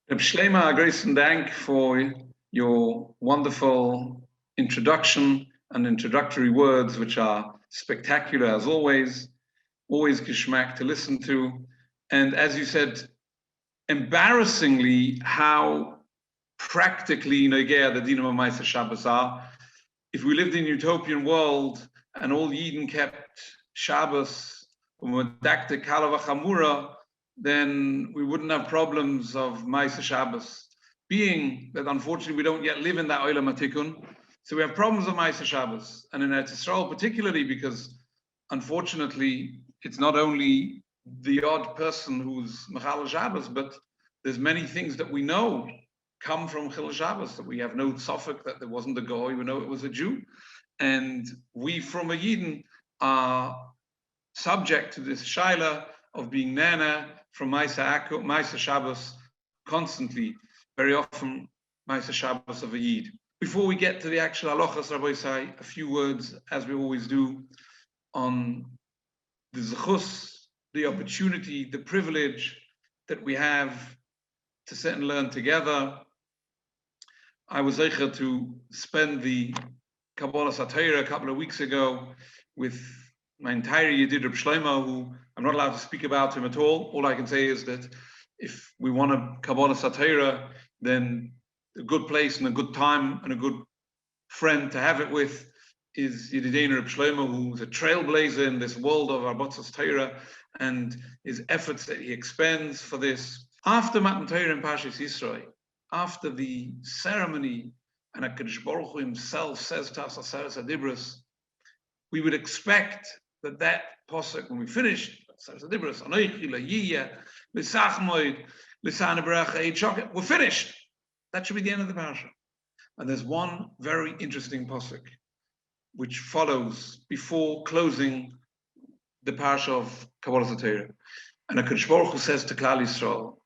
Reb Shleima, grace and thank for your wonderful introduction and introductory words, which are spectacular as always geschmack to listen to. And as you said, embarrassingly, how practically Nogea the Dinam Maisa Shabbos are. If we lived in a utopian world and all Yidden kept Shabbos, then we wouldn't have problems of Maisa Shabbos. Being that unfortunately we don't yet live in that Olam HaTikun, so we have problems of Maisa Shabbos. And in Eretz Yisrael particularly, because unfortunately it's not only the odd person who's Mechal Shabbos, but there's many things that we know come from Chil Shabbos, that we have no tzafek that there wasn't a Goy, we know it was a Jew. And we from a Yidden are subject to this shaila of being nana from Maisa Shabbos constantly, very often Maisa Shabbos of a Yid. Before we get to the actual halachas, Rabbi Say, a few words, as we always do, on the zechus, the opportunity, the privilege that we have to sit and learn together. I was able to spend the Kabbalah Satira a couple of weeks ago with my entire Yedid Reb Shlomo, who I'm not allowed to speak about him at all. All I can say is that if we want a Kabbalah Satira, then a good place and a good time and a good friend to have it with is Yedideinu Reb Shlomo, who's a trailblazer in this world of Arbatzos Torah and his efforts that he expends for this. After Matan Torah in Parshas Yisro, after the ceremony, and HaKadosh Baruch Hu himself says to us, Aseres HaDibros, we would expect that posuk, when we finished, we're finished. That should be the end of the parasha. And there's one very interesting posuk which follows before closing the parasha of Kabbalah Satira. And HaKadosh Baruch Hu says to Klal Yisrael,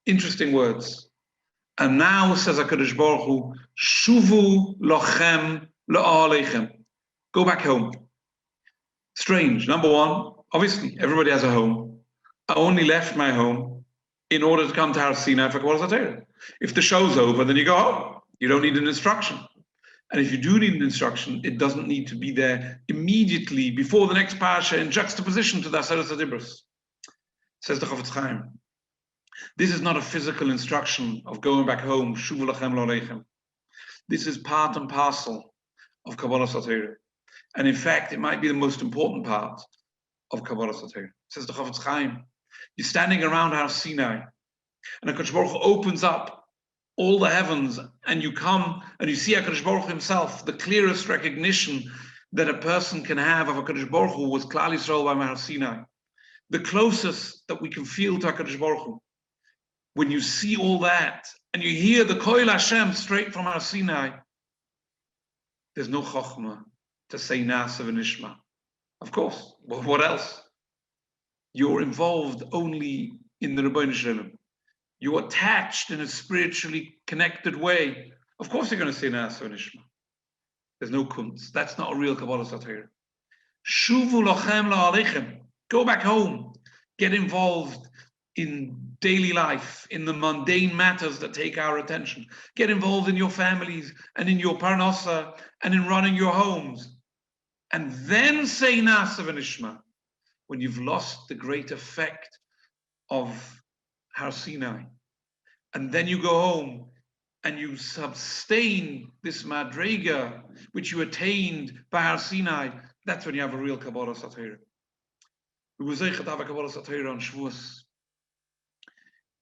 interesting words. And now says HaKadosh Baruch Hu, Shuvu lochem la'alechem. Go back home. Strange. Number one, obviously, everybody has a home. I only left my home in order to come to Har Sinai for Kabbalah Satira. If the show's over, then you go home. You don't need an instruction. And if you do need an instruction, it doesn't need to be there immediately before the next parasha in juxtaposition to the Aseres HaDibros. Says the Chofetz Chaim. This is not a physical instruction of going back home. Shuvu lachem lo'aleichem. This is part and parcel of Kabbalah Satira. And in fact, it might be the most important part of Kabbalah Satira. Says the Chofetz Chaim. You're standing around Har Sinai, and HaKadosh Baruch Hu opens up all the heavens, and you come and you see HaKadosh Baruch Hu himself. The clearest recognition that a person can have of HaKadosh Baruch Hu was Klal Yisrael by Har Sinai. The closest that we can feel to HaKadosh Baruch Hu. When you see all that, and you hear the Koil Hashem straight from Har Sinai, there's no chokhmah to say Nasa v'nishma. Of course, well, what else? You're involved only in the Rebbeinu Shalom. You're attached in a spiritually connected way. Of course you're going to say Nasa v'nishma. There's no kunz. That's not a real Kabbalah Satira. Shuvu lochem la'alechem. Go back home. Get involved in daily life, in the mundane matters that take our attention. Get involved in your families and in your parnasa and in running your homes. And then say Nasa v'nishma when you've lost the great effect of Har Sinai. And then you go home and you sustain this madrega which you attained by Har Sinai. That's when you have a real Kabbalah Satira. We were zeicher to have a Kabbalah Satira on Shavuos.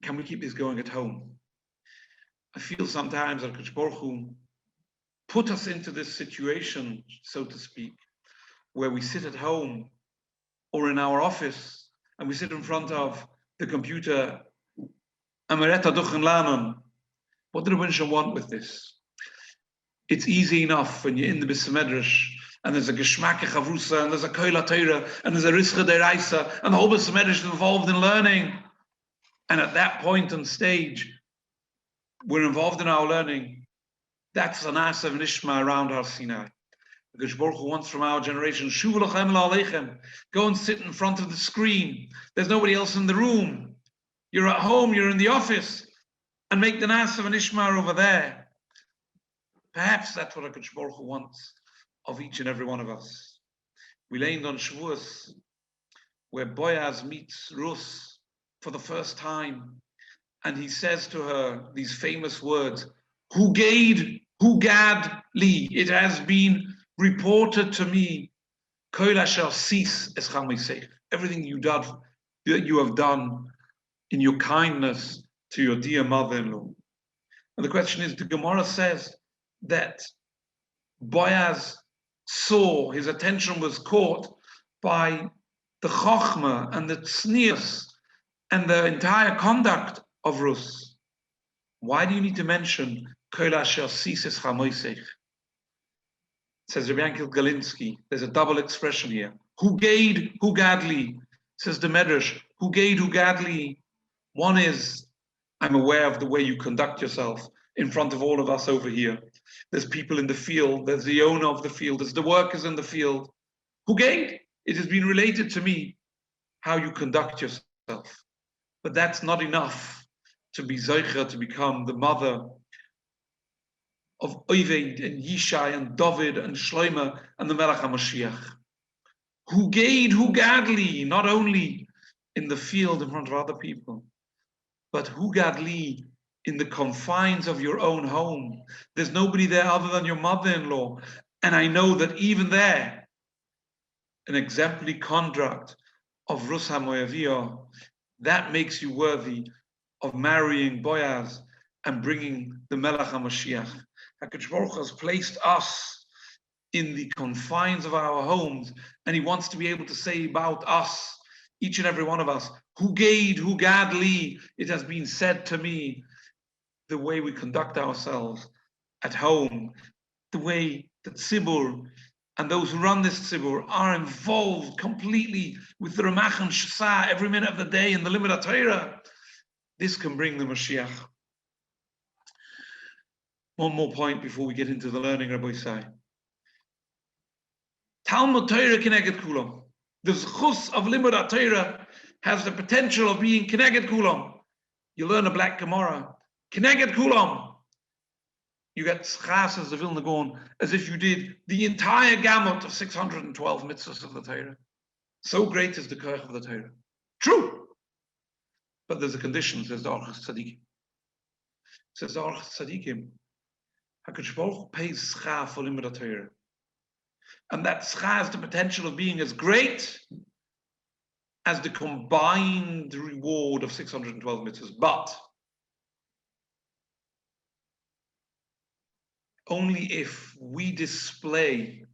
Can we keep this going at home? I feel sometimes that HaKadosh Baruch Hu put us into this situation, so to speak, where we sit at home or in our office and we sit in front of the computer. What do the Rebbeinu want with this? It's easy enough when you're in the Beis Medrash and there's a Geschmack Chavrusa and there's a Koil Torah and there's a Rischa Deraisa and the whole Beis Medrash is involved in learning. And at that point and stage, we're involved in our learning. That's an Nasa v'nishma around Har Sinai. The HaKadosh Baruch Hu wants from our generation, Shuvu lachem la'alechem. Go and sit in front of the screen. There's nobody else in the room. You're at home, you're in the office. and make the Nas of an Ishmael over there. Perhaps that's what HaKadosh Baruch Hu wants of each and every one of us. We learned on Shavuos, where Boaz meets Rus for the first time, and he says to her these famous words, Hugad li, it has been reported to me, everything you have done in your kindness to your dear mother-in-law. And the question is, the Gemara says that Boaz saw, his attention was caught by the chokhmah and the tznius and the entire conduct of Rus. Why do you need to mention Kol asher sises chamoisech? Says Rabbi Yankel Galinsky, there's a double expression here. Hugad li, says the Medrash, Hugad li. One is, I'm aware of the way you conduct yourself in front of all of us over here. There's people in the field, there's the owner of the field, there's the workers in the field. Hugad, it has been related to me how you conduct yourself. But that's not enough to be Zeicher, to become the mother of Oved and Yishai and David and Shlomo and the Melech HaMashiach. Hugad li, not only in the field in front of other people, but Hugad li in the confines of your own home. There's nobody there other than your mother-in-law. And I know that even there, an exemplary conduct of Rus HaMoaviyah, that makes you worthy of marrying Boaz and bringing the Melech HaMashiach. HaKadosh Baruch Hu has placed us in the confines of our homes, and he wants to be able to say about us, each and every one of us, Hugad li, it has been said to me, the way we conduct ourselves at home, the way that Tzibur and those who run this Tzibur are involved completely with the Ramach and Shasa every minute of the day in the Limud HaTorah. This can bring the Mashiach. One more point before we get into the learning, Rabbi Isai. Talmud Torah Keneged Kulam. The Zchus of Limud HaTorah has the potential of being Keneged Kulam. You learn a black Gemara. Keneged Kulam. You get schas as the Vilna Gaon, as if you did the entire gamut of 612 mitzvahs of the Torah. So great is the koach of the Torah. True. But there's a condition, says the Orchos Tzadikim. Says the Orchos Tzadikim, HaKadosh Baruch Hu pays schar for limud Torah. And that schar has the potential of being as great as the combined reward of 612 mitzvahs. But only if we display,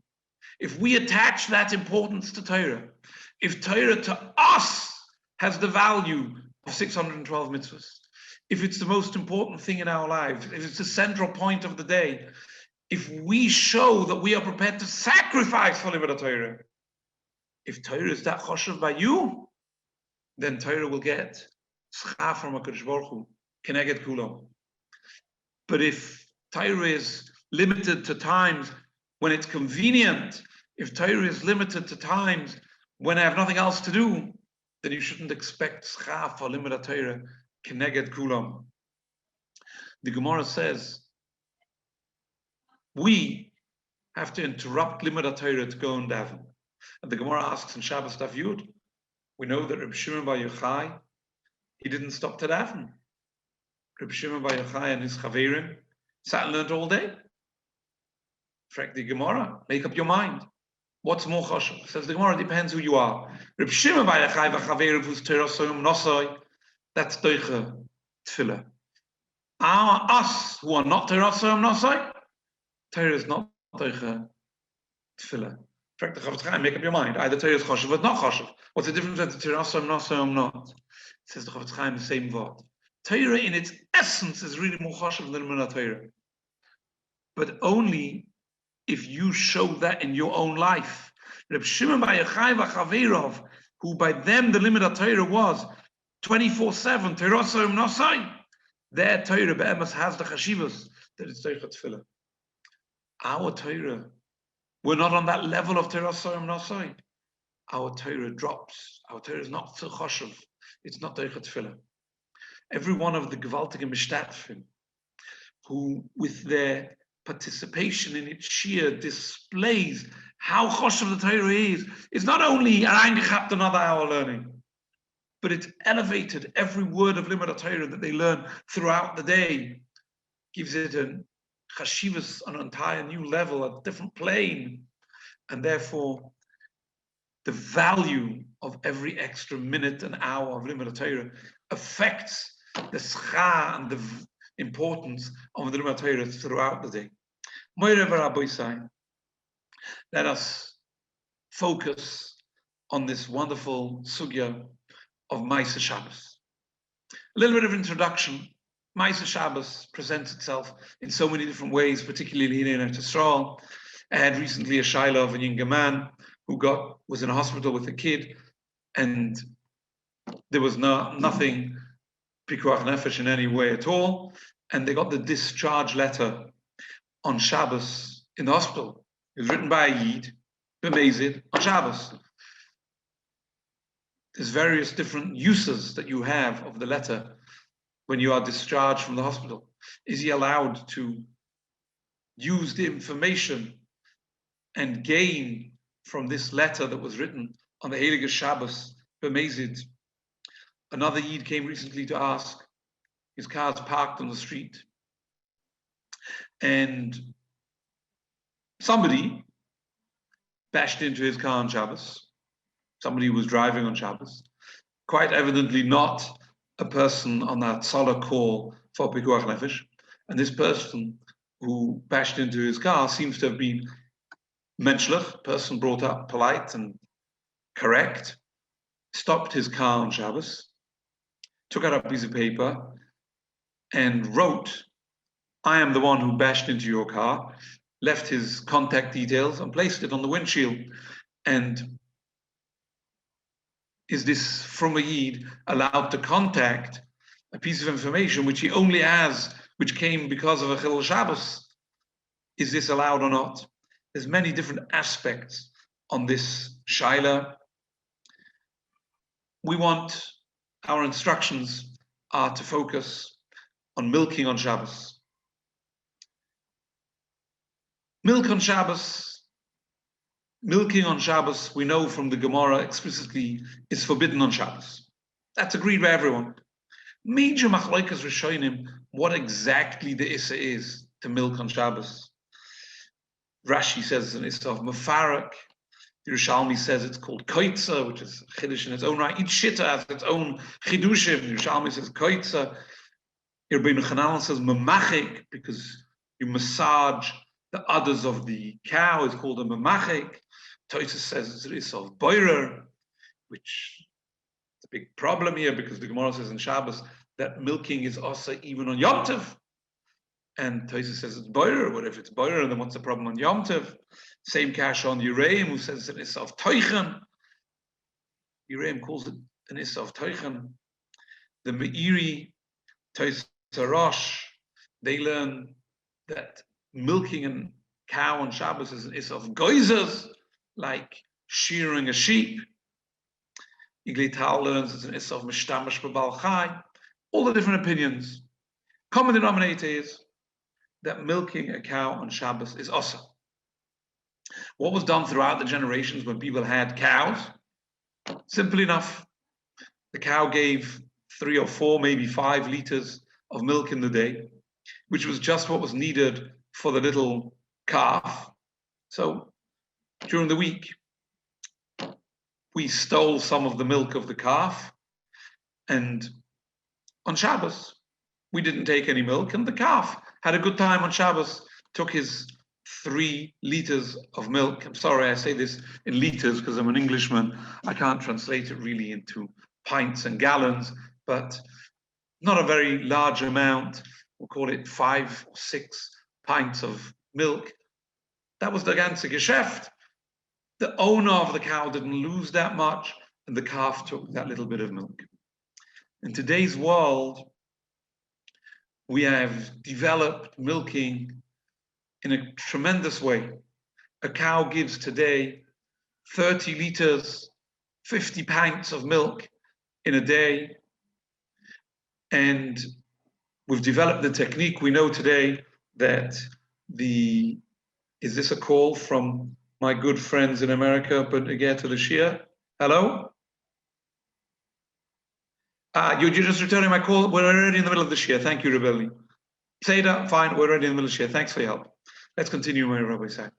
if we attach that importance to Torah, if Torah to us has the value of 612 mitzvahs, if it's the most important thing in our lives, if it's the central point of the day, if we show that we are prepared to sacrifice for Limud Torah, if Torah is that choshev by you, then Torah will get schar from HaKadosh Baruch Hu, keneged kulam. But if Torah is limited to times when it's convenient, if Torah is limited to times when I have nothing else to do, then you shouldn't expect schar for limud Torah keneged kulam. The Gemara says we have to interrupt limud Torah to go and daven. And the Gemara asks in Shabbos Daf Yud, we know that Reb Shimon Bar Yochai, he didn't stop to daven. Reb Shimon Bar Yochai and his chaverim sat and learned all day. Frag the Gemara, make up your mind. What's more choshev? Says the Gemara, depends who you are. Reb Shimon Bar Yochai v'chaverim who's terasayim nosai, that's doicha tefillah. Us who are not terasayim nosai, Torah is not doicha tefillah. Frag the Chavetz Chaim, make up your mind. Either Torah is choshev or not choshev. What's the difference between terasayim nosai or not? Says the Chavetz Chaim, the same word. Torah in its essence is really more choshev than Limud Torah. But only if you show that in your own life. Reb Shimon Bar Yochai v'chaverov, who by them the Limud Torah was 24/7, terasayim nosai, their Torah be'emes has the chashivas that it's doicha tefillah. Our Torah, we're not on that level of terasayim nosai. Our Torah drops. Our Torah is not so choshev. It's not doicha tefillah. every one of the gewaltige Mishtatfim, who with their participation in its sheer displays how choshev the Torah is. It's not only reingechapt another hour learning, but it's elevated every word of Limud Torah that they learn throughout the day, gives it a chashivas on an entire new level, a different plane, and therefore the value of every extra minute and hour of Limud Torah affects the schar and the importance of the Limud Torah throughout the day. Let us focus on this wonderful sugya of Maase Shabbos. A little bit of introduction. Maase Shabbos presents itself in so many different ways, particularly in Eretz Yisrael. I had recently a shaila of a younger man who was in a hospital with a kid, and there was nothing pikuach nefesh in any way at all, and they got the discharge letter on Shabbos in the hospital. It was written by a Yid, b'mezid, on Shabbos. There's various different uses that you have of the letter when you are discharged from the hospital. Is he allowed to use the information and gain from this letter that was written on the Heilige Shabbos, b'mezid? Another Yid came recently to ask. His car's parked on the street, and somebody bashed into his car on Shabbos. Somebody was driving on Shabbos, quite evidently not a person on that solid call for pikuach nefesh. And this person who bashed into his car seems to have been menschlich, person brought up polite and correct, stopped his car on Shabbos, took out a piece of paper and wrote, "I am the one who bashed into your car," left his contact details and placed it on the windshield. And is this from a Yid allowed to contact a piece of information which he only has, which came because of a Chilul Shabbos? Is this allowed or not? There's many different aspects on this shaila. Our instructions are to focus on milking on Shabbos. Milking on Shabbos, we know from the Gemara explicitly, is forbidden on Shabbos. That's agreed by everyone. Major machlokes rishonim, what exactly the issa is to milk on Shabbos. Rashi says it's an issa of mefarak. The Yerushalmi says it's called koitza, which is chiddush in its own right. Each shitta has its own chidushim. The Yerushalmi says koitza. Rabbeinu Chanan says memachik, because you massage the udders of the cow, is called a memachik. Tosfos says it's an issa of boirer, which is a big problem here, because the Gemara says in Shabbos that milking is also even on Yom Tov. And Tosfos says it's boirer. What if it's boirer, then what's the problem on Yom Tov? Same kash on Yereim, who says it's an issa of toichen. Yereim calls it an issa of toichen. The Meiri, Tosfos Rosh, they learn that milking a cow on Shabbos is an issa of goizers, like shearing a sheep. Iglei Tal learns it's an issa of mishtamash b'bal chai. All the different opinions. Common denominator is that milking a cow on Shabbos is also. What was done throughout the generations when people had cows? Simple enough. The cow gave 3 or 4, maybe 5 liters of milk in the day, which was just what was needed for the little calf. So during the week, we stole some of the milk of the calf, and on Shabbos, we didn't take any milk, and the calf had a good time on Shabbos, took his 3 liters of milk. I'm sorry, I say this in liters because I'm an Englishman. I can't translate it really into pints and gallons, but not a very large amount. We'll call it 5 or 6 pints of milk. That was the ganze Geschäft. The owner of the cow didn't lose that much, and the calf took that little bit of milk. In today's world, we have developed milking in a tremendous way. A cow gives today 30 liters, 50 pints of milk in a day. And we've developed the technique. We know today that is this a call from my good friends in America, but again to the Shia? Hello? You're just returning my call. We're already in the middle of the Shia. Thank you, Rebelli. Seda, fine, we're already in the middle of the Shia. Thanks for your help. Let's continue, my Rabbi said.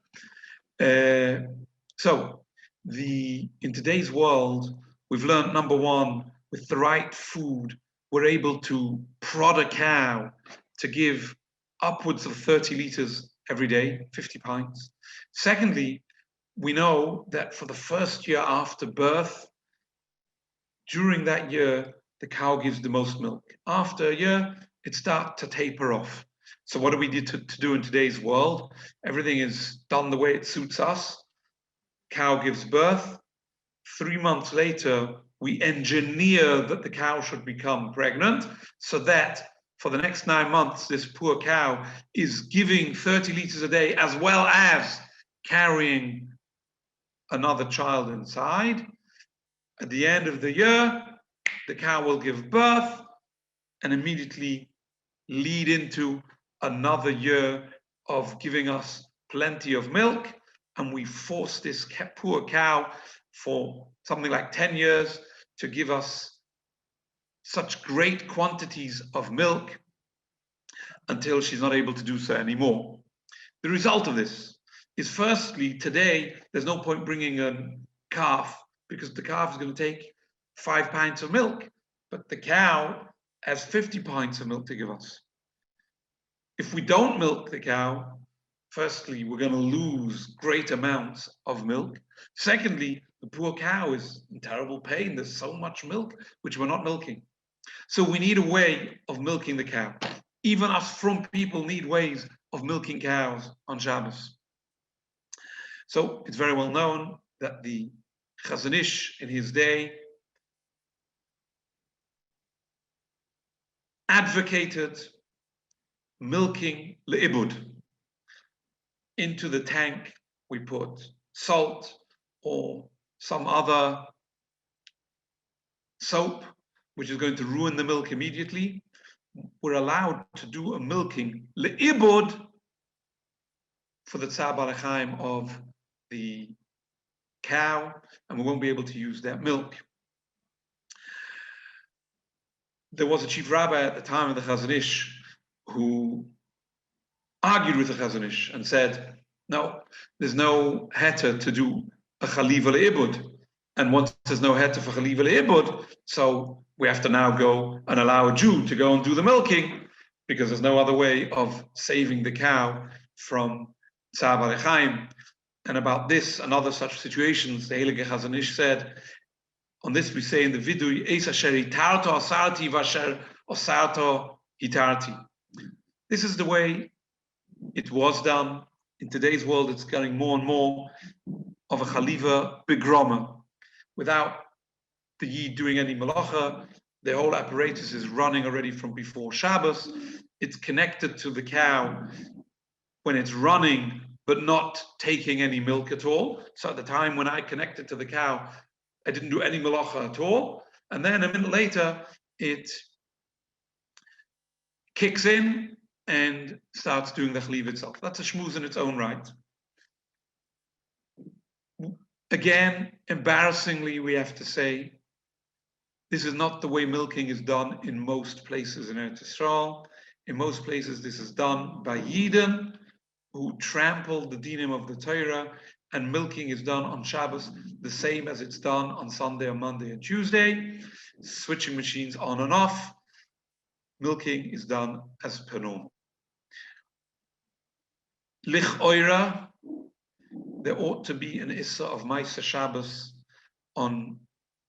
So, in today's world, we've learned, number one, with the right food, we're able to prod a cow to give upwards of 30 liters every day, 50 pints. Secondly, we know that for the first year after birth, during that year, the cow gives the most milk. After a year, it starts to taper off. So what do we need to do in today's world? Everything is done the way it suits us. Cow gives birth. 3 months later, we engineer that the cow should become pregnant so that for the next 9 months, this poor cow is giving 30 liters a day as well as carrying another child inside. At the end of the year, the cow will give birth and immediately lead into another year of giving us plenty of milk. And we force this poor cow for something like 10 years to give us such great quantities of milk until she's not able to do so anymore. The result of this is, firstly, today, there's no point bringing a calf because the calf is going to take 5 pints of milk, but the cow has 50 pints of milk to give us. If we don't milk the cow, firstly, we're going to lose great amounts of milk. Secondly, the poor cow is in terrible pain. There's so much milk, which we're not milking. So we need a way of milking the cow. Even us from people need ways of milking cows on Shabbos. So it's very well known that the Chazon Ish in his day advocated milking le'ibud. Into the tank we put salt or some other soap, which is going to ruin the milk immediately. We're allowed to do a milking le'ibud for the Tzar Bal Chaim of the cow, and we won't be able to use that milk. There was a chief rabbi at the time of the Chazon Ish who argued with the Chazon Ish and said, no, there's no heter to do a chaliva le'ibud. And once there's no heter for chaliva le'ibud, so we have to now go and allow a Jew to go and do the milking because there's no other way of saving the cow from Tzar Bal Chaim. And about this and other such situations, the Heilige Chazon Ish said, on this we say in the vidui, Eis asher hitarto asarti vasher osarto hitarti. This is the way it was done. In today's world, it's getting more and more of a chaliva begroma. Without the Yid doing any malacha, the whole apparatus is running already from before Shabbos. It's connected to the cow when it's running, but not taking any milk at all. So at the time when I connected to the cow, I didn't do any malacha at all. And then a minute later, it kicks in and starts doing the chaliva itself. That's a shmuz in its own right. Again, embarrassingly, we have to say, this is not the way milking is done in most places in Eretz Yisrael. In most places, this is done by Yidden who trample the dinim of the Torah, and milking is done on Shabbos the same as it's done on Sunday or Monday and Tuesday. Switching machines on and off. Milking is done as per normal. Lich oira, there ought to be an issa of Maisa Shabbos on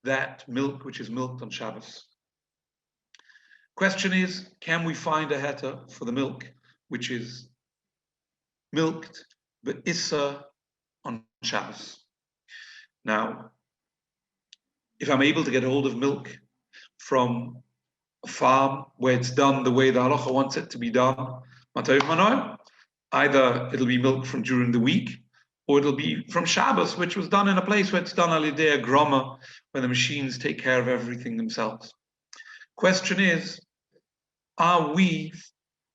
that milk which is milked on Shabbos. Question is, can we find a heter for the milk which is milked but issa on Shabbos? Now, if I'm able to get hold of milk from a farm where it's done the way the halacha wants it to be done, either it'll be milk from during the week, or it'll be from Shabbos, which was done in a place where it's done al-idei groma, where the machines take care of everything themselves. Question is, are we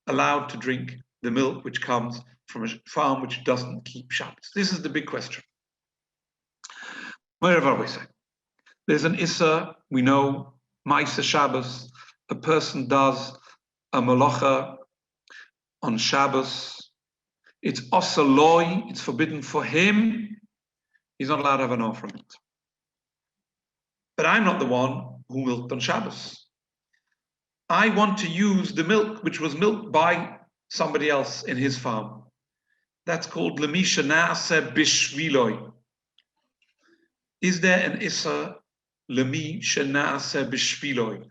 allowed to drink the milk which comes from a farm which doesn't keep Shabbos? This is the big question. Meir always say, there's an Issa, we know, Maisa Shabbos, a person does a malacha on Shabbos. It's osaloi, it's forbidden for him. He's not allowed to have an off from it. But I'm not the one who milked on Shabbos. I want to use the milk which was milked by somebody else in his farm. That's called למעשה בשבילוי. Is there an Issa למעשה בשבילוי?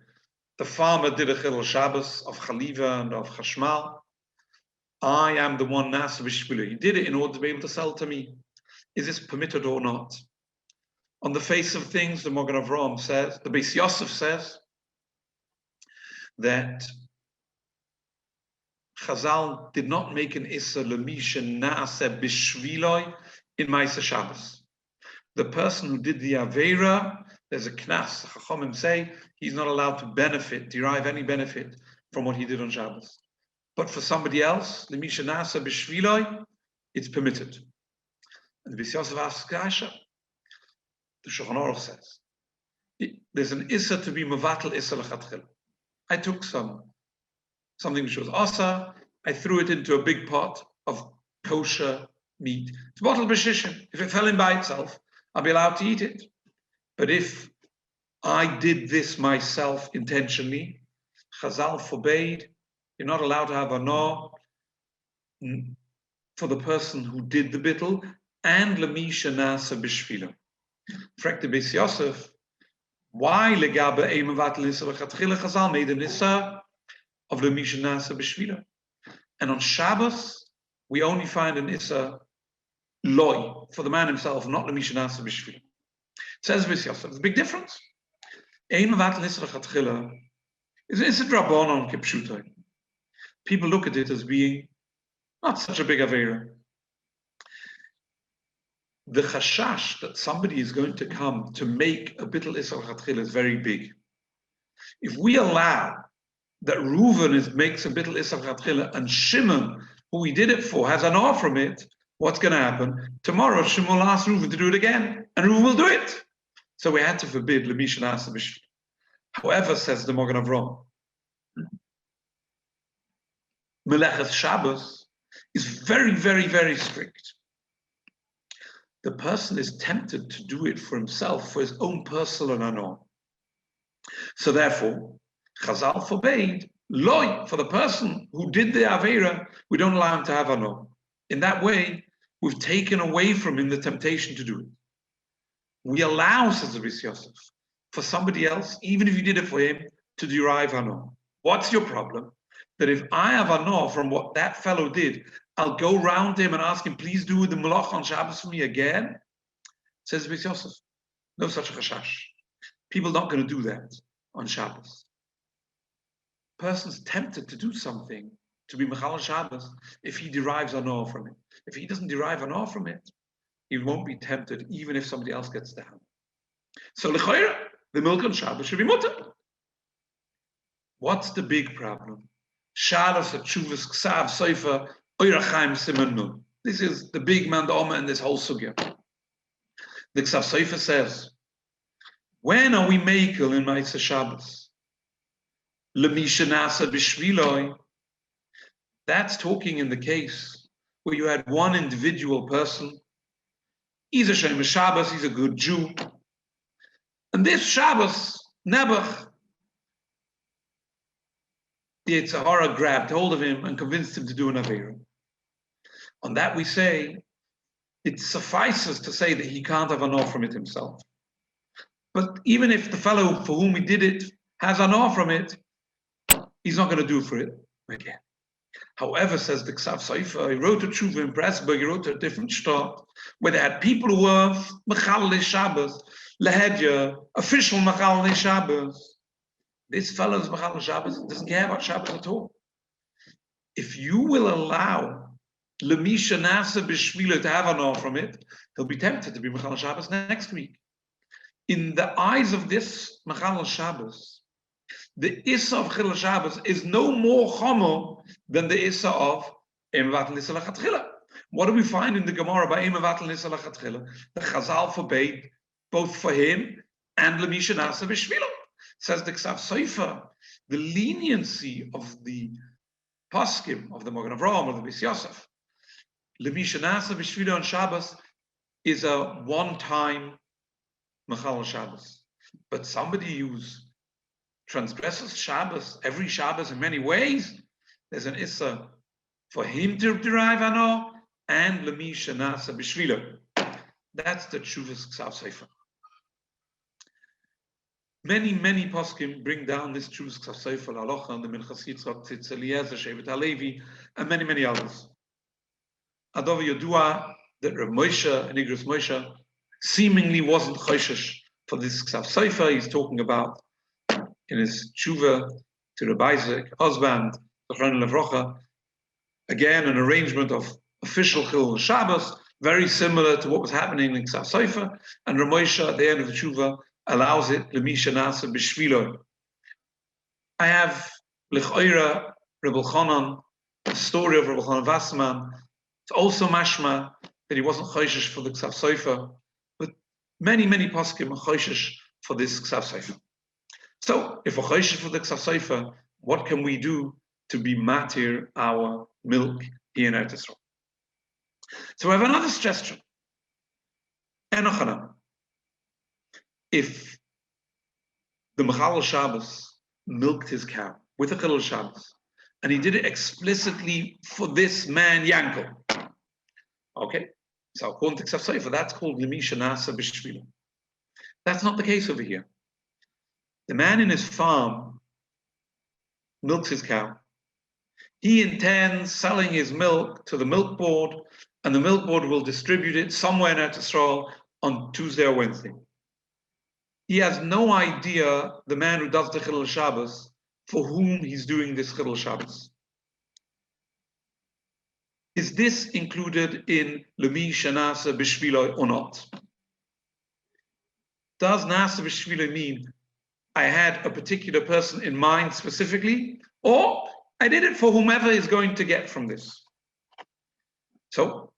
The farmer did a Chilul Shabbos of Chaliva and of Chashmal. I am the one Nasa Bishvili. He did it in order to be able to sell to me. Is this permitted or not? On the face of things, the Magen Avraham says, the Beis Yosef says, that Chazal did not make an Issa Lemisha Naaseh Bishviloi in Maisa Shabbos. The person who did the Aveira, there's a Knas, the Chachamim say, he's not allowed to derive any benefit from what he did on Shabbos. But for somebody else, Lemisha Naaseh Bishviloi, it's permitted. And the Beis Yosef asks Asha, the Shulchan Aruch says, there's an Issa to be Mevatel Issa L'Chatchila. I took something which was asa, I threw it into a big pot of kosher meat. It's bottled b'shishim. If it fell in by itself, I'll be allowed to eat it. But if I did this myself intentionally, Chazal forbade, you're not allowed to have anah for the person who did the bittul, and lemisha nasa b'shvila. Frek the Beis Yosef, why legabe eimevat l'issa v'chatchila Chazal made an issa of the Misha Nasa B'Shvila. And on Shabbos, we only find an Issa loy for the man himself, not the Misha Nasa B'Shvila. It says Beis Yosef, there's a big difference. Ein Mevatel Issa L'Chatchila is an Issa Drabonon Kipshutai. People look at it as being not such a big Aveira. The chashash that somebody is going to come to make a bittul Issa L'Chatchila is very big. If we allow that Reuven makes a bittul Issa L'Chatchila and Shimon, who he did it for, has an off from it, what's going to happen? Tomorrow Shimon will ask Reuven to do it again, and Reuven will do it. So we had to forbid Lemisha Nasa B'Shvila. However, says the Magen Avraham, Melechet Shabbos is very, very, very strict. The person is tempted to do it for himself, for his own personal anah. So therefore, Chazal forbade loy for the person who did the Aveira. We don't allow him to have anah. In that way, we've taken away from him the temptation to do it. We allow, says the Beis Yosef, for somebody else, even if you did it for him, to derive anah. What's your problem? That if I have anah from what that fellow did, I'll go round him and ask him, please do the malach on Shabbos for me again? Says the Beis Yosef, no such a chashash. People are not going to do that on Shabbos. Person's tempted to do something to be Mechal Shabbos if he derives anah from it. If he doesn't derive anah from it, he won't be tempted even if somebody else gets the hand. So l'chayra, the milk on Shabbos should be mutter. What's the big problem? Shalos Hatshuvas Ksav Soifa Oirachaim Siman Nun. This is the big mandama in this whole sugya. The Ksav Soifa says, when are we makel in Ma'aseh Shabbos? Lemisha Nasa B'Shviloi. That's talking in the case where you had one individual person. He's a Shem Shabbos, he's a good Jew. And this Shabbos, Nebuch, the Tzahara grabbed hold of him and convinced him to do an Aveira. On that we say, it suffices to say that he can't have anah from it himself. But even if the fellow for whom he did it has anah from it, he's not going to do for it again. However, says the Ksav Soifa, he wrote a tshuva in Pressburg, he wrote a different shtar, where they had people who were Mechalei Shabbos, Lehedya, official Mechalei Shabbos. This fellow's Mechalei Shabbos doesn't care about Shabbos at all. If you will allow Lemisha Nasa B'Shvila to have anah from it, he'll be tempted to be Mechalei Shabbos next week. In the eyes of this Mechalei Shabbos, The Issa of Chilul Shabbos is no more chomer than the Issa of Mevatel Nisa Lachatchila. What do we find in the Gemara by Mevatel Nisa Lachatchila? The Chazal forbade both for him and Lemisha Nasa B'Shvilo. Says the Ksav Sofer, the leniency of the Poskim, of the Magen Avraham, of the Beis Yosef, Lemisha Nasa B'Shvilo on Shabbos is a one-time Mechal Shabbos. But somebody who's transgresses Shabbos, every Shabbos in many ways, there's an Issa for him to derive Ano and Lemisha Nasa B'Shvilo. That's the Tshuvas Ksav Sofer. Many poskim bring down this Tshuvas Ksav Sofer, halacha, and the Minchas Yitzchak, Tzitz Eliezer, Shevet HaLevi, and many others. Adov Yodua, that Rav Moshe and Igros Moshe seemingly wasn't choshesh for this Ksav Sofer. He's talking about in his tshuva to Rabbi Isaac, husband, Zechron Levrocha, again an arrangement of official Chilul Shabbos, very similar to what was happening in Ksav Sofer, and Rav Moshe at the end of the tshuva allows it Lemisha Nasa B'Shvilo. I have L'choira Rebbe Chanan, the story of Rebbe Chanan Wasserman. It's also mashma that he wasn't choshesh for the Ksav Sofer, but many poskim are choshesh for this Ksav Sofer. So, if we're choshesh for the Ksav Sofer, what can we do to be matir our milk here in Eretz Yisrael? So, we have another suggestion. Enochana. If the Mechal Shabbos milked his cow with a Chilul Shabbos, and he did it explicitly for this man, Yankel. Okay, so according to Ksav Sofer, that's called Lemisha Nasa B'Shvilo. That's not the case over here. The man in his farm milks his cow. He intends selling his milk to the milk board, and the milk board will distribute it somewhere in Eretz Yisrael on Tuesday or Wednesday. He has no idea, the man who does the Chilul Shabbos, for whom he's doing this Chilul Shabbos. Is this included in Lemisha Nasa B'Shvilo or not? Does Nasa B'Shvilo mean I had a particular person in mind specifically, or I did it for whomever is going to get from this? So,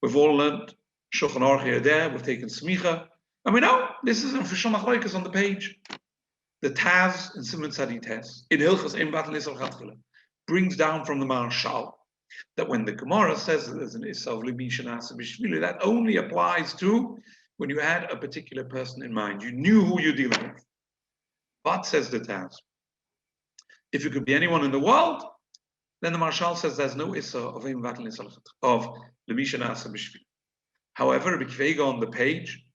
we've all learned Shulchan Aruch here there, we've taken Smicha, and we know this is an official machlokes on the page. The Taz in Simon Tzadi Tes, in Hilchos Mevatel Nisa Lachatchila, brings down from the Marshal that when the Gemara says that there's an Issa of Lemisha Nasa B'Shvilo, that only applies to when you had a particular person in mind. You knew who you're dealing with. But, says the Taz, if it could be anyone in the world, then the Marshal says there's no Issa of Mevatel Nisa of Lemisha Nasa B'Shvilo. However, Rabbi Kvega on the page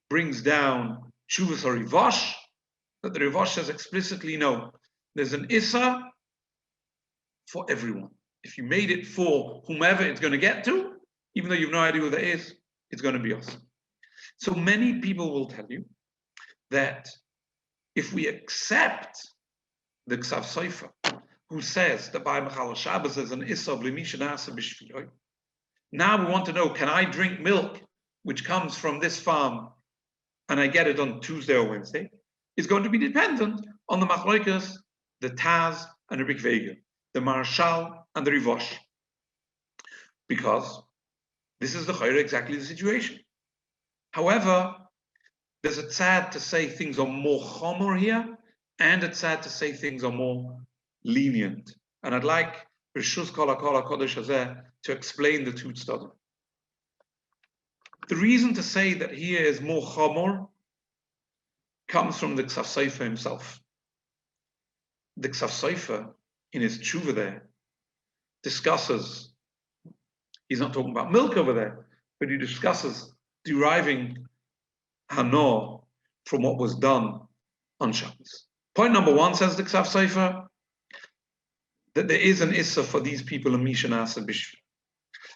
brings down Tshuvas HaRivosh, that the Rivosh says explicitly, no, there's an Issa for everyone. If you made it for whomever it's going to get to, even though you have no idea who that is, it's going to be us. So many people will tell you that if we accept the Ksav Sofer, who says that by Mechal Shabbos there's an Issa of Lemisha Nasa B'Shvilo, now we want to know, can I drink milk which comes from this farm and I get it on Tuesday or Wednesday? Is going to be dependent on the Machlokes, the Taz and the Rabbi Kvega, the Marshal and the Rivosh. Because this is the Chayra, exactly the situation. However, there's a tzad to say things are more chomer here, and a tzad to say things are more lenient. And I'd like Rishus Kol HaKol HaKodesh Hazeh to explain the two tzaddim. The reason to say that here is more chomer comes from the Ksav Sofer himself. The Ksav Sofer, in his tshuva there, discusses, he's not talking about milk over there, but he discusses deriving Hano from what was done on Shabbos. Point number one, says the Ksav Sofer, that there is an Issa for these people in Lemisha Nasa B'Shvilo.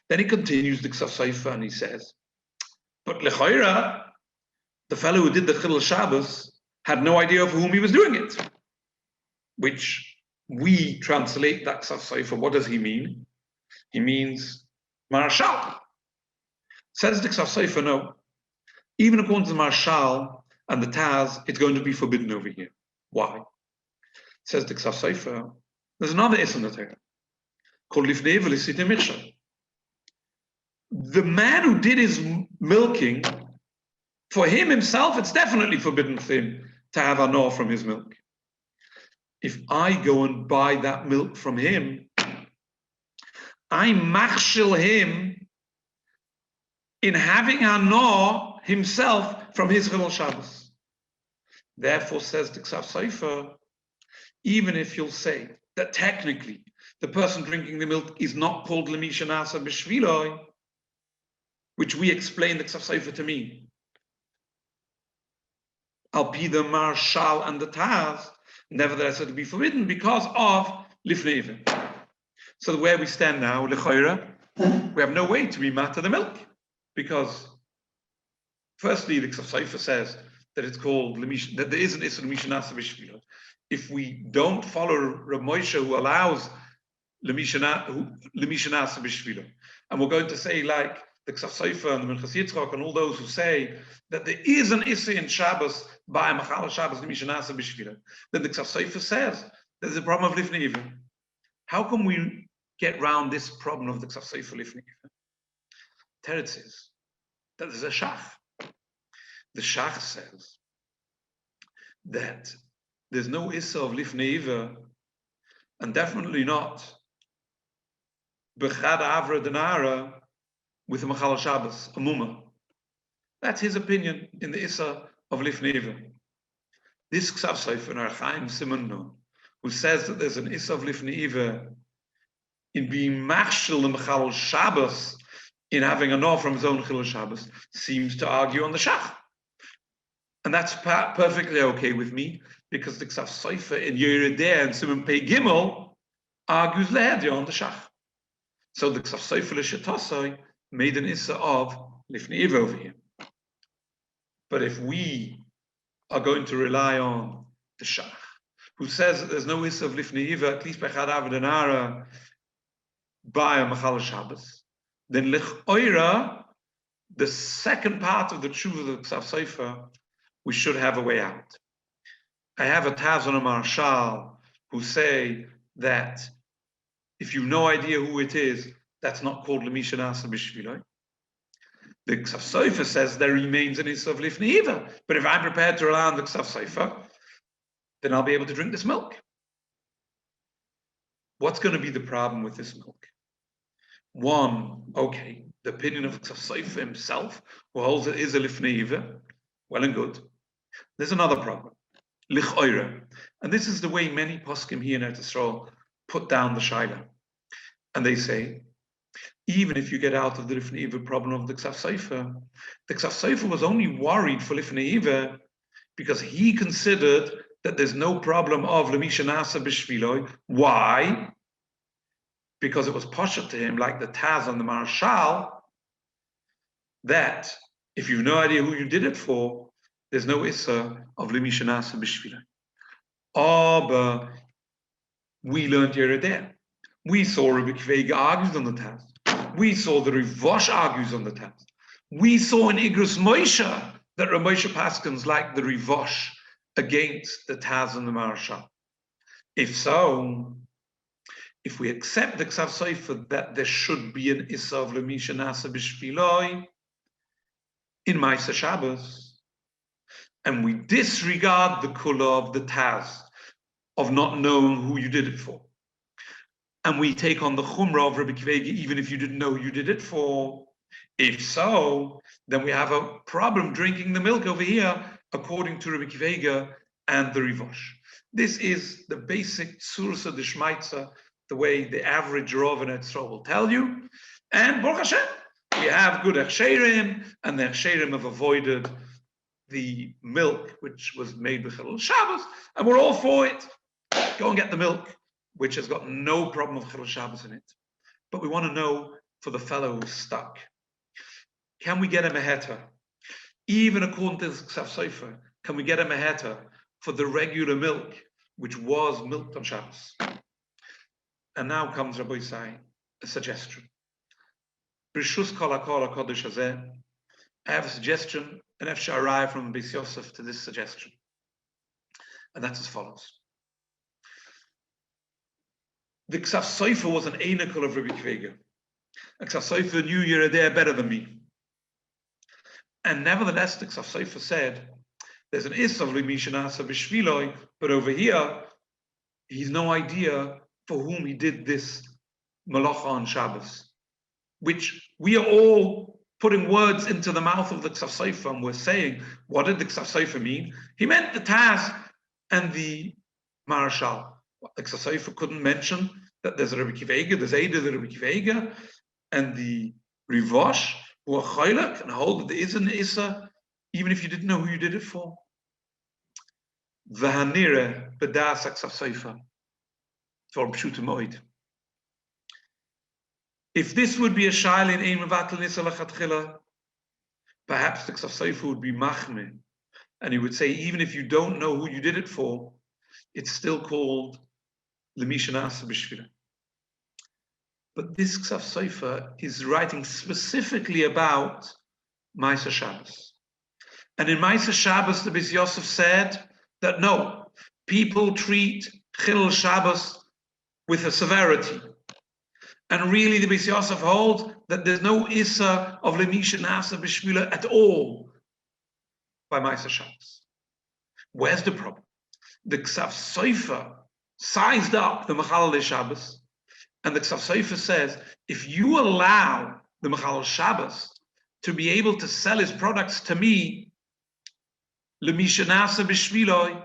Then he continues the Ksav Sofer and he says, but L'choira, the fellow who did the Chilul Shabbos had no idea of whom he was doing it, which we translate that Ksav Sofer. What does he mean? He means Marshal. Says the Ksav Sofer, no. Even according to the Marshal and the Taz, it's going to be forbidden over here. Why? Says the Ksav Sofer, there's another Issa in the Torah called Lifnei Eva L'Sita Michshel. The man who did his milking, for him himself, it's definitely forbidden for him to have anor from his milk. If I go and buy that milk from him, I machshel him in having anor himself from his Chilul Shabbos. Therefore, says the Ksav Sofer, even if you'll say that technically the person drinking the milk is not called Lemisha Nasa B'Shviloi, which we explain the Ksav Sofer to mean, Al Pi the Marshal and the Taz, nevertheless it will be forbidden because of Lifnei Eva. So where we stand now, L'Choira, we have no way to remata the milk, because firstly the Ksav Sofer says that it's called that there is an Issa Lemisha Nasa B'Shviloi. If we don't follow Rav Moshe, who allows Lemisha Nasa B'Shviloi, and we're going to say like the Ksav Sofer and the Minchas Yitzchak and all those who say that there is an Issa in Shabbos by Machal Shabbos Lemisha Nasa B'Shviloi, then the Ksav Sofer says there's a problem of Lifnei Eva. How can we get round this problem of the Ksav Sofer Lifnei Eva? Teretz says that there's a Shach. The Shach says that there's no Issa of Lifnei Eva, and definitely not Bechad Avra Denara with a Machal Shabbos, a Muma. That's his opinion in the Issa of Lifnei Eva. This Ksav Sofer, Archaim Simonno, who says that there's an Issa of Lifnei Eva in being Machshel and Machal Shabbos, in having a no from his own Chilul Shabbos, seems to argue on the Shach. And that's perfectly okay with me, because the Ksav Sofer in Yerideh and Simon Pei Gimel argues Lehedia on the Shach. So the Ksav Sofer L'Shetosai made an Issa of Lifnei Eva over here. But if we are going to rely on the Shach, who says that there's no Issa of Lifnei Eva, at least by Chad Avadanara, by a Machal Shabbos, then L'Choira, the second part of the truth of the Ksav Sofer, we should have a way out. I have a Taz on a Marshal who say that if you've no idea who it is, that's not called Lemisha Nasa B'Shviloi. The Ksav Sofer says there remains an Issa of Lifnei Eva, but if I'm prepared to rely on the Ksav Sofer, then I'll be able to drink this milk. What's going to be the problem with this milk? One, okay, the opinion of Ksav Sofer himself, who holds it is a Lifnei Eva, well and good. There's another problem, L'Choira, and this is the way many poskim here in Eretz Yisrael put down the Shaila, and they say, even if you get out of the Lifnei Eva problem of the Ksav Sofer was only worried for Lifnei Eva because he considered that there's no problem of Lemisha Nasa B'Shviloi. Why? Because it was posher to him, like the Taz on the Marshal, that if you've no idea who you did it for, there's no Issa of Lemisha Nasa B'Shviloi. But we learned Yerideh. We saw Rabbi Kvega argues on the Taz. We saw the Rivosh argues on the Taz. We saw in Igros Moshe that Rav Moshe Paskins like the Rivosh against the Taz and the Marshal. If so, if we accept the Ksav Sofer that there should be an Issa of Lemisha Nasa B'Shviloi in Ma'aseh Shabbos, and we disregard the kula of the Taz of not knowing who you did it for, and we take on the chumrah of Rabbi Kvega even if you didn't know who you did it for, if so, then we have a problem drinking the milk over here according to Rabbi Kvega and the Rivosh. This is the basic Sursa de Shmaitza, the way the average Rav in Etzra will tell you. And Baruch Hashem, we have good Echsherim, and the Echsherim have avoided the milk which was made with Chilul Shabbos, and we're all for it. Go and get the milk, which has got no problem of Chilul Shabbos in it. But we want to know for the fellow who's stuck, can we get him a heter? Even according to the Ksav Sofer, can we get him a heter for the regular milk, which was milked on Shabbos? And now comes Rabbi Isai, a suggestion. B'rishus kol hakol hakodesh hazeh, I have a suggestion, and HaRav from Beis Yosef to this suggestion. And that's as follows. The Ksav Sofer was an Einikul of Rabbi Kvega. Ksav Sofer knew you're there better than me. And nevertheless, the Ksav Sofer said, there's an Is of Lemisha Nasa B'Shviloi, but over here, he's no idea for whom he did this Malacha on Shabbos, which we are all putting words into the mouth of the Ksav Sofer, and we're saying, what did the Ksav Sofer mean? He meant the Taz and the Marashal. The Ksav Sofer couldn't mention that there's a Rabbi Kivega, there's Eidah, the Rabbi Kivega, and the Rivosh, who are Choylek, and hold that there is an Issa, even if you didn't know who you did it for. V'hanire b'das Ksav Sofer. For Pshuta Moed. If this would be a shaila in Ein Mevatel Nisa Lachatchila, perhaps the Ksav Sofer would be machmir, and he would say, even if you don't know who you did it for, it's still called Lemisha Nasa B'Shvila. But this Ksav Sofer is writing specifically about Ma'aseh Shabbos. And in Ma'aseh Shabbos, the Beis Yosef said that no, people treat Chilul Shabbos with a severity. And really the Beis Yosef holds that there's no Issa of Lemisha Nasa B'Shvila at all by Ma'aseh Shabbos. Where's the problem? The Ksav Sofer sized up the Mechalel Shabbos, and the Ksav Sofer says, if you allow the Mechalel Shabbos to be able to sell his products to me, Lemisha Nasa B'Shviloi,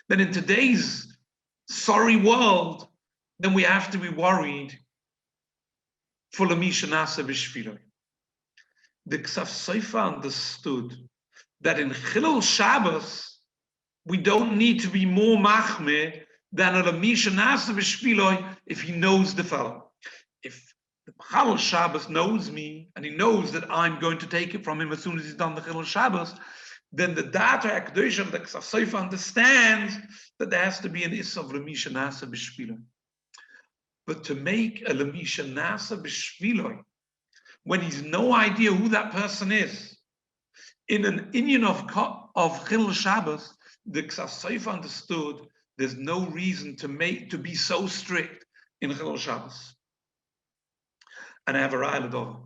then in today's sorry world, then we have to be worried for Lemisha Nasa B'Shviloi. The Ksav Sofer understood that in Chilul Shabbos, we don't need to be more machmir than a Lemisha Nasa B'Shviloi if he knows the fellow. If the Chilul Shabbos knows me, and he knows that I'm going to take it from him as soon as he's done the Chilul Shabbos, then the Data HaKadosh of the Ksav Sofer understands that there has to be an Issa of Lemisha Nasa B'Shviloi. But to make a Lemisha Nasa B'Shviloi, when he's no idea who that person is, in an inyan of Chilul Shabbos, the Ksav Sofer understood there's no reason to be so strict in Chilul Shabbos. And I have a ra'ah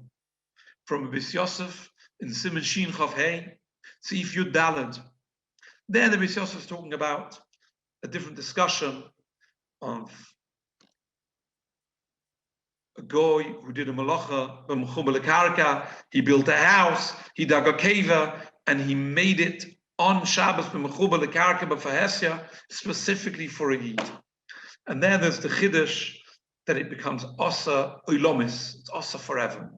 from Beis Yosef in Siman Shin Chav Hey, see if you daled. There the Beis Yosef is talking about a different discussion of a guy who did a malacha, b'mechubel karka. He built a house, he dug a keva, and he made it on Shabbos b'mechubel karka b'fahesya, specifically for a Yid. And there's the chiddush that it becomes osa oilomis, it's osa forever.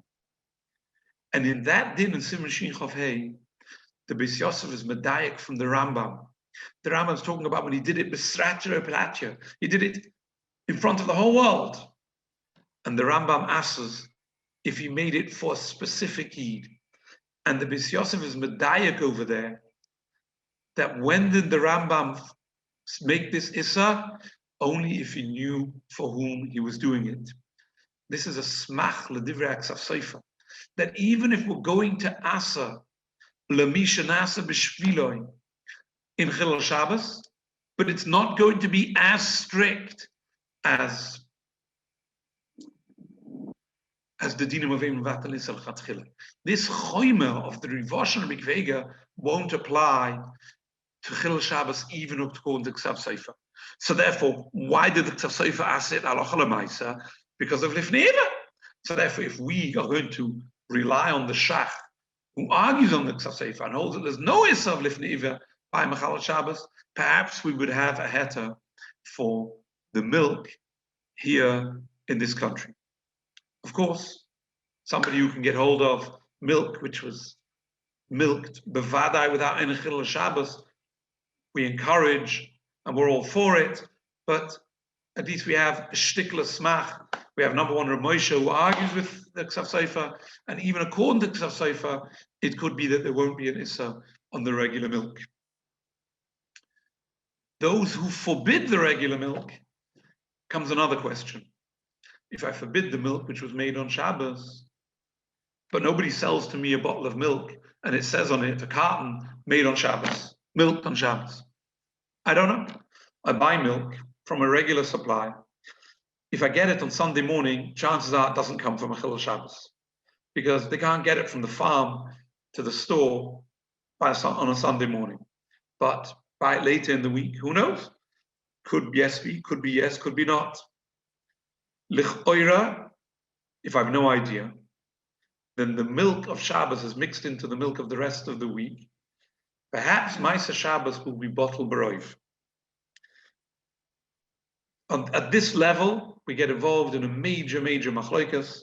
And in that din in Siman Shin Chav Hey, the Beis Yosef is medayek from the Rambam. The Rambam is talking about when he did it b'sratya platya. He did it in front of the whole world. And the Rambam asks if he made it for a specific Yid. And the Beis Yosef is medayek over there, that when did the Rambam make this Issa? Only if he knew for whom he was doing it. This is a smach l'divrei Ksav Sofer, that even if we're going to Asa Lemisha Nasa B'Shviloi in Chilul Shabbos, but it's not going to be as strict as the dinim of Ein Mevatel Nisa L'Chatchila. This choimer of the Rivosh and Rabbi Kvega won't apply to Chilul Shabbos even up to go into Ksav Sofer. So therefore, why did the Ksav Sofer ask it halacha l'maisa? Because of Lifnei Iver. So therefore, if we are going to rely on the Shach, who argues on the Ksav Sofer and holds that there's no Issa of Lifnei Iver by Mechalel Shabbos, perhaps we would have a heter for the milk here in this country. Of course, somebody who can get hold of milk which was milked bevadai without any Chilul Shabbos, we encourage and we're all for it, but at least we have a shtikla smach. We have number one Rav Moshe who argues with the Ksav Sofer, and even according to Ksav Sofer, it could be that there won't be an Issa on the regular milk. Those who forbid the regular milk, comes another question. If I forbid the milk which was made on Shabbos, but nobody sells to me a bottle of milk and it says on it, a carton made on Shabbos, milk on Shabbos. I don't know. I buy milk from a regular supply. If I get it on Sunday morning, chances are it doesn't come from a Hilchos Shabbos, because they can't get it from the farm to the store on a Sunday morning. But buy it later in the week, who knows? Could be could be yes, could be not. Lichoira, if I have no idea, then the milk of Shabbos is mixed into the milk of the rest of the week. Perhaps Maisa Shabbos will be bottled b'roiv. At this level, we get involved in a major machloikas,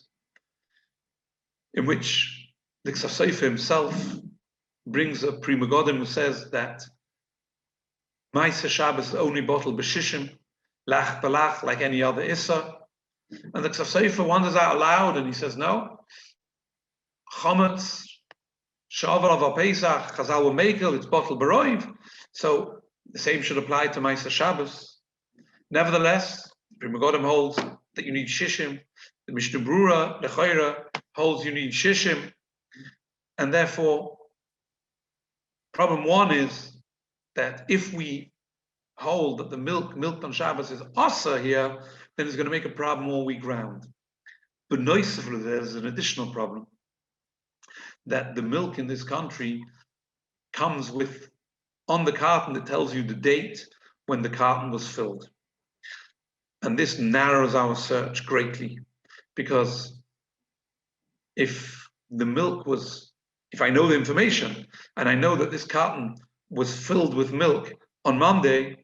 in which the Tzvi himself brings a Pri Megadim who says that Maisa Shabbos is only bottled b'shishim, lach b'lach, like any other Issa. And the Tzvi wonders out aloud and he says, no, Chometz, Shavar of Pesach, Chazal Mekel, it's bottled b'roiv. So the same should apply to Maisa Shabbos. Nevertheless, Pri Megadim holds that you need shishim. The Mishnah Brura, Lechoira, holds you need shishim. And therefore, problem one is that if we hold that the milk on Shabbos is asa here, then it's going to make a problem all week round. But noisefully, there's an additional problem, that the milk in this country comes with, on the carton, it tells you the date when the carton was filled. And this narrows our search greatly, because if the milk was, if I know the information and I know that this carton was filled with milk on Monday,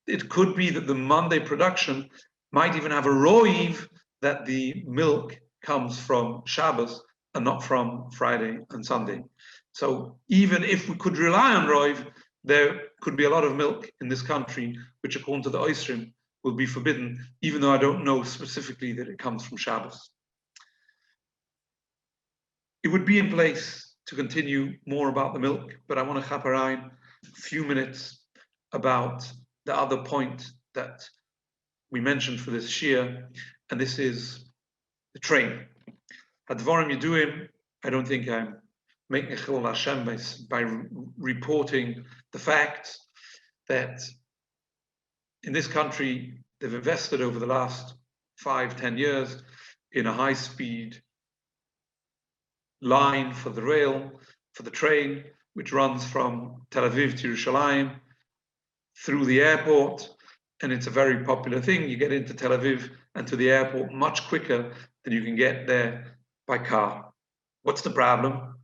it could be that the Monday production might even have a roiv that the milk comes from Shabbos and not from Friday and Sunday. So even if we could rely on roiv, there could be a lot of milk in this country, which according to the Oisrim will be forbidden, even though I don't know specifically that it comes from Shabbos. It would be in place to continue more about the milk, but I want to chaperine a few minutes about the other point that we mentioned for this shir, and this is the train. Hadvarim Yeduim, I don't think I'm making a chilul Hashem by reporting the fact that in this country, they've invested over the last 5-10 years in a high-speed line for the rail, for the train, which runs from Tel Aviv to Yerushalayim through the airport. And it's a very popular thing. You get into Tel Aviv and to the airport much quicker than you can get there by car. What's the problem?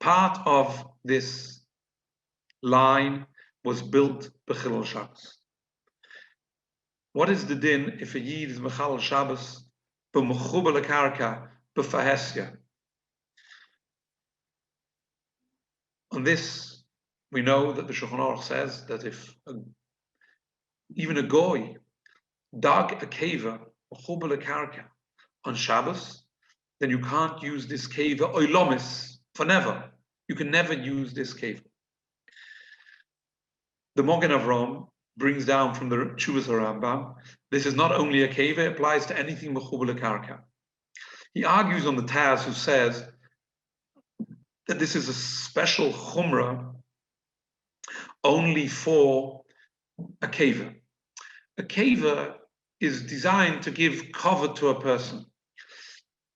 Part of this line was built b'chilul Shabbos. What is the din if a Yid is mechalel Shabbos b'mechuba lekarka b'fahesia? On this, we know that the Shulchan Aruch says that if even a goy dug a keva mechuba lekarka on Shabbos, then you can't use this keva oilomis for never. You can never use this keva. The Mogen Avram brings down from the Tshuvas HaRambam, this is not only a keva, it applies to anything mechuba lekarka. He argues on the Taz, who says that this is a special chumrah only for a keva. A keva is designed to give cover to a person.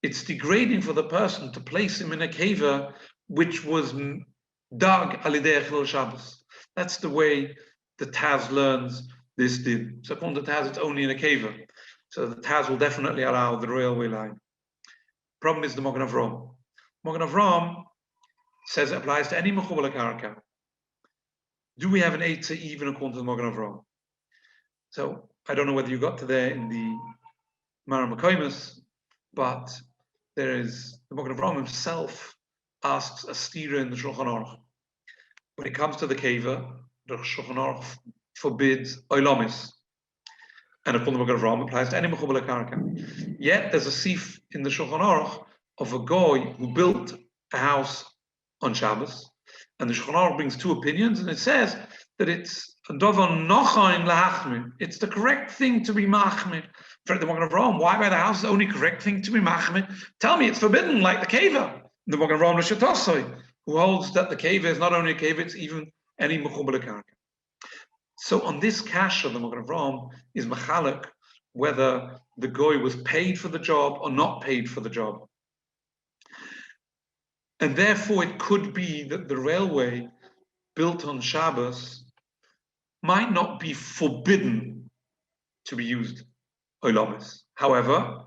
It's degrading for the person to place him in a keva which was dug alidei chilul Shabbos. That's the way the Taz learns this din. So according to Taz, it's only in a keva. So the Taz will definitely allow the railway line. Problem is the Mogen Avram. Mogen Avram says it applies to any mechuba lekarka. Do we have an eitzah even according to the Mogen Avram? So I don't know whether you got to there in the Mara Mekoimus, but there is the Mogen Avram himself asks a stira in the Shulchan Aruch. When it comes to the keva, the Shulchan Aruch forbids oilomis, and according to the Mogen Avram applies to any mechuba lekarka. Yet there's a sif in the Shulchan Aruch of a goy who built a house on Shabbos, and the Shulchan Aruch brings two opinions, and it says that it's it's the correct thing to be machmir. For the Mogen Avram, why by the house is the only correct thing to be machmir? Tell me it's forbidden like the keva. The Mogen Avram L'Shatosoi, who holds that the keva is not only a keva, it's even any mechuba lekarka. So on this kasha, the Magen Avraham is machalek whether the goy was paid for the job or not paid for the job. And therefore it could be that the railway built on Shabbos might not be forbidden to be used olamis. However,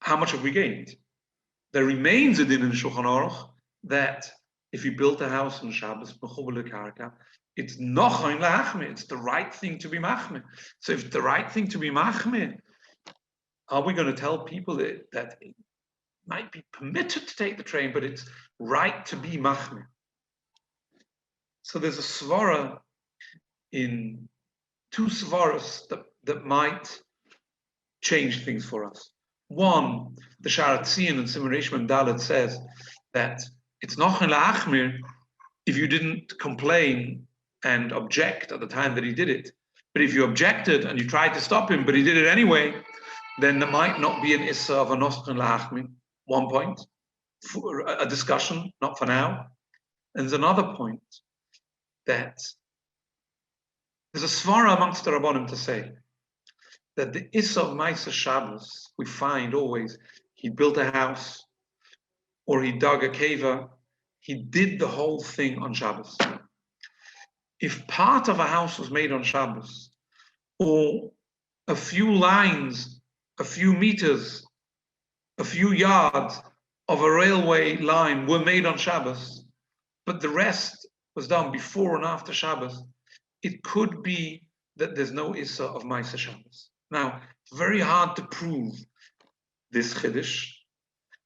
how much have we gained? There remains a din in Shulchan Aruch that if you built a house on Shabbos, it's nochain la'achme. It's the right thing to be machme. So if it's the right thing to be machme, are we going to tell people that it might be permitted to take the train, but it's right to be machme? So there's a svara in two svaras that might change things for us. One, the Sharatzian and Simon Rishman Dalet says that it's nochain la'achmir if you didn't complain and object at the time that he did it. But if you objected and you tried to stop him, but he did it anyway, then there might not be an issa of a nochain la'achmir. 1 point, for a discussion, not for now. And there's another point that there's a svara amongst the Rabbanim to say that the issa of Maisa Shabbos, we find always, he built a house or he dug a cave, he did the whole thing on Shabbos. If part of a house was made on Shabbos, or a few lines, a few meters, a few yards of a railway line were made on Shabbos, but the rest was done before and after Shabbos, it could be that there's no issa of Maisa Shabbos. Now, it's very hard to prove this chiddush.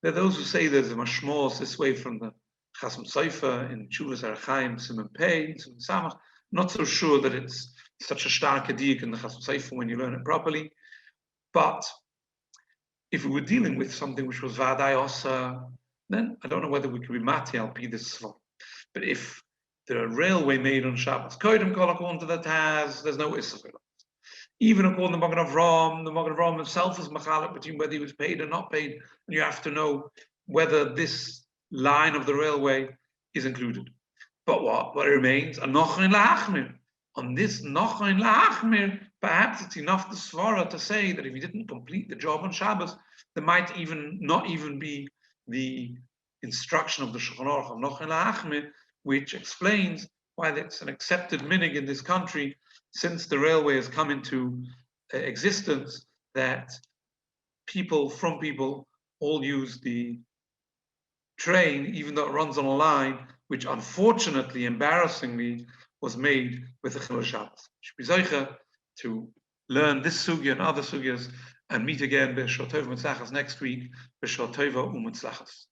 There are those who say there's a mashmos this way from the Chasam Sofer in Chuvas Arachaim, Simon Pei, Simon Samach. Not so sure that it's such a stark diak in the Chasam Sofer when you learn it properly. But if we were dealing with something which was Vadai Osa, then I don't know whether we could be Mati Alpi this Svar. But if the railway made on Shabbos, Kodim Kol according to the Taz, there's no issa. Even according to the Magen Avraham himself is machalek between whether he was paid or not paid, and you have to know whether this line of the railway is included. But what remains? A nochain la'achmir. On this nochain la'achmir, perhaps it's enough the svara to say that if he didn't complete the job on Shabbos, there might not even be the instruction of the Shulchan Aruch of nochain la'achmir, which explains why it's an accepted minig in this country since the railway has come into existence, that people all use the train, even though it runs on a line which unfortunately, embarrassingly, was made with the Chilul Shabbos. Should be zeicha to learn this sugya and other sugyas and meet again b'shor tova u'mutzlachas next week, b'shor tova u'mutzlachas.